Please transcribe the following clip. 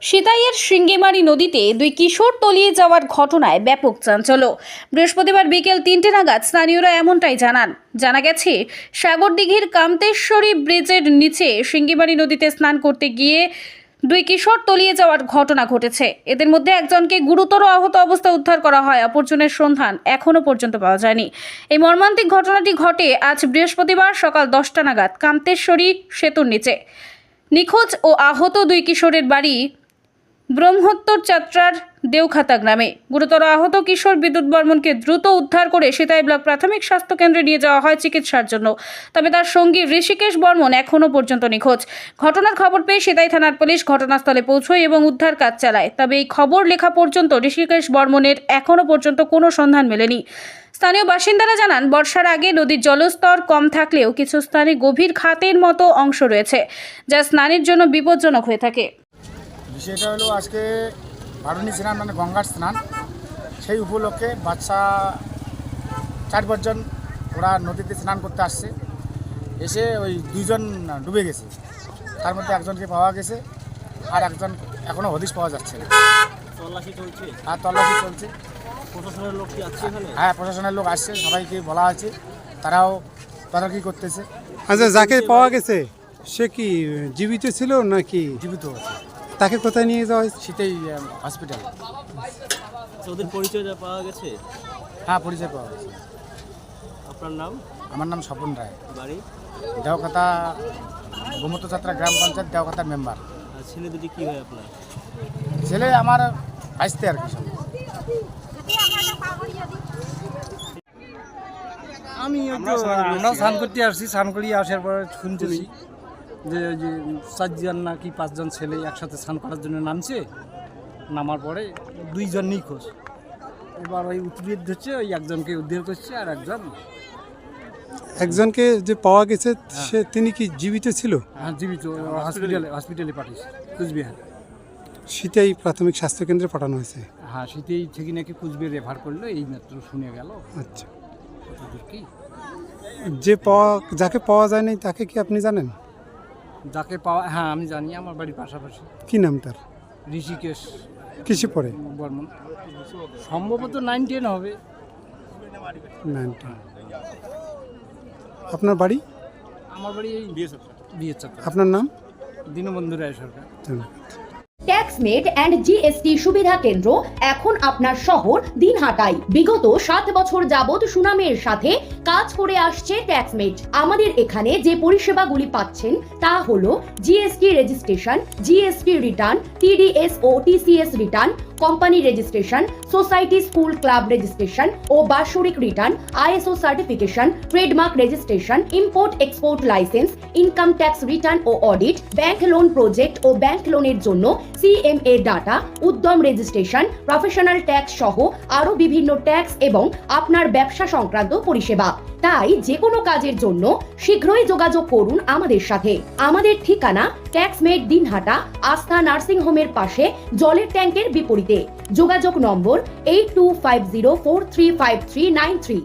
সিতাইয়ের সিঙ্গিমারি নদীতে দুই কিশোর তলিয়ে যাওয়ার ঘটনায় ব্যাপক চাঞ্চল্য। বৃহস্পতিবার বিকেল 3টে নাগাদ স্থানীয়রা এমনটাই জানা গেছে, সাগরদিঘির কামতেশ্বরী ব্রিজের নিচে সিঙ্গিমারি নদীতে স্নান করতে গিয়ে দুই কিশোর তলিয়ে যাওয়ার ঘটনা ঘটেছে। এদের মধ্যে একজনকে গুরুতর আহত অবস্থায় উদ্ধার করা হয়, অপরজনের সন্ধান এখনও পর্যন্ত পাওয়া যায়নি। এই মর্মান্তিক ঘটনাটি ঘটে আজ বৃহস্পতিবার সকাল 10টা নাগাদ কামতেশ্বরী সেতুর নিচে। নিখোঁজ ও আহত দুই কিশোরের বাড়ি ব্রহ্মোত্তর যাত্রার দেওখাতা গ্রামে। গুরুতর আহত কিশোর বিদ্যুৎ বর্মনকে দ্রুত উদ্ধার করে সিতাই ব্লক প্রাথমিক স্বাস্থ্য কেন্দ্রে নিয়ে যাওয়া হয় চিকিৎসার জন্য। তবে তার সঙ্গী ঋষিকেশ বর্মন এখনও পর্যন্ত নিখোঁজ। ঘটনার খবর পেয়ে সিতাই থানার পুলিশ ঘটনাস্থলে পৌঁছয় এবং উদ্ধার কাজ চালায়। তবে এই খবর লেখা পর্যন্ত ঋষিকেশ বর্মনের এখনও পর্যন্ত কোনো সন্ধান মেলেনি। স্থানীয় বাসিন্দারা জানান, বর্ষার আগে নদীর জলস্তর কম থাকলেও কিছু স্থানে গভীর খাতের মতো অংশ রয়েছে, যা স্নানের জন্য বিপজ্জনক হয়ে থাকে। বিষয়টা হলো আজকে বারুণী স্নান মানে গঙ্গার স্নান, সেই উপলক্ষে বাচ্চা 4-5 জন ওরা নদীতে স্নান করতে আসছে। এসে ওই 2 জন ডুবে গেছে, তার মধ্যে একজনকে পাওয়া গেছে আর একজন এখনও হদিশ পাওয়া যাচ্ছে না। তল্লাশি চলছে। আর তল্লাশি চলছে। প্রশাসনের লোক কি আছে এখানে? হ্যাঁ, প্রশাসনের লোক আসছে, সবাইকে বলা আছে, তারাও তদারকি করতেছে। আচ্ছা, যাকে পাওয়া গেছে সে কি জীবিত ছিল নাকি? জীবিত আছে। তাকে কোথায় নিয়ে যাওয়া হয়েছে? শীতেই হসপিটাল। ওদের পরিচয় পাওয়া গেছে? হ্যাঁ, পরিচয় পাওয়া গেছে। আপনার নাম? আমার নাম স্বপন রায়, বাড়ি? দেওখাতা ব্রহ্মোত্তর যাত্রা গ্রাম পঞ্চায়েত দেওখাতার মেম্বার। আর ছেলে দুটি কি হয় আপনার? ছেলে আমার আসতে আর কি। আমরাও স্নান করতে আসছি, স্নান করিয়ে আসার পরে শুনতেছি যে 4 জন না কি 5 জন ছেলে একসাথে স্নান করার জন্য নামছে। নামার পরে 2 জন নিখোঁজ। এবার ওই উদ্ধার ধরছে, ওই একজনকে উদ্ধার করছে আর একজনকে যে পাওয়া গেছে তিনি কি জীবিত ছিল? হ্যাঁ, জীবিত। হসপিটালে পাঠিয়েছে কুচবিহার। সিতাই প্রাথমিক স্বাস্থ্য কেন্দ্রে পাঠানো হয়েছে। হ্যাঁ, শীতেই থেকে নাকি কুচবিহার রেফার করলো, এই মাত্র শুনে গেল। আচ্ছা, কতদূর কি যাকে পাওয়া যায়নি তাকে কি আপনি জানেন? যাকে পাওয়া, হ্যাঁ আমি জানি, আমার বাড়ির পাশাপাশি। কি নাম তার? ঋষিকেশ কিসে পড়ে? বর্মন। সম্ভবত 9-10 হবে। 9টা। আপনার বাড়ি? আমার বাড়ি এই বিয়ে চক্র। আপনার নাম? দীনবন্ধু রায় সরকার। ধন্যবাদ। ট্যাক্সমেট অ্যান্ড জিএসটি সুবিধা কেন্দ্র এখন আপনার শহর দিনহাটায়। বিগত 7 বছর যাবৎ সুনামের সাথে কাজ করে আসছে ট্যাক্সমেট। আমাদের এখানে যে পরিষেবাগুলি পাচ্ছেন তা হলো GST registration, GST return, TDS ও TCS return, company registration, society school club registration ও বাৎসরিক return, ISO certification, trademark registration, import export licence, income tax return ও অডিট, ব্যাংক লোন প্রজেক্ট ও ব্যাংক লোনের জন্য CMA data, Udyam registration, professional tax সহ আরো বিভিন্ন ট্যাক্স এবং আপনার ব্যবসা সংক্রান্ত পরিষেবা। তাই যে কোনো কাজের জন্য শীঘ্রই যোগাযোগ করুন আমাদের সাথে। আমাদের ঠিকানা ট্যাক্সমেট দিনহাটা, আস্থা নার্সিং হোমের পাশে, জলের ট্যাঙ্কের বিপরীতে। যোগাযোগ নম্বর 8250435393।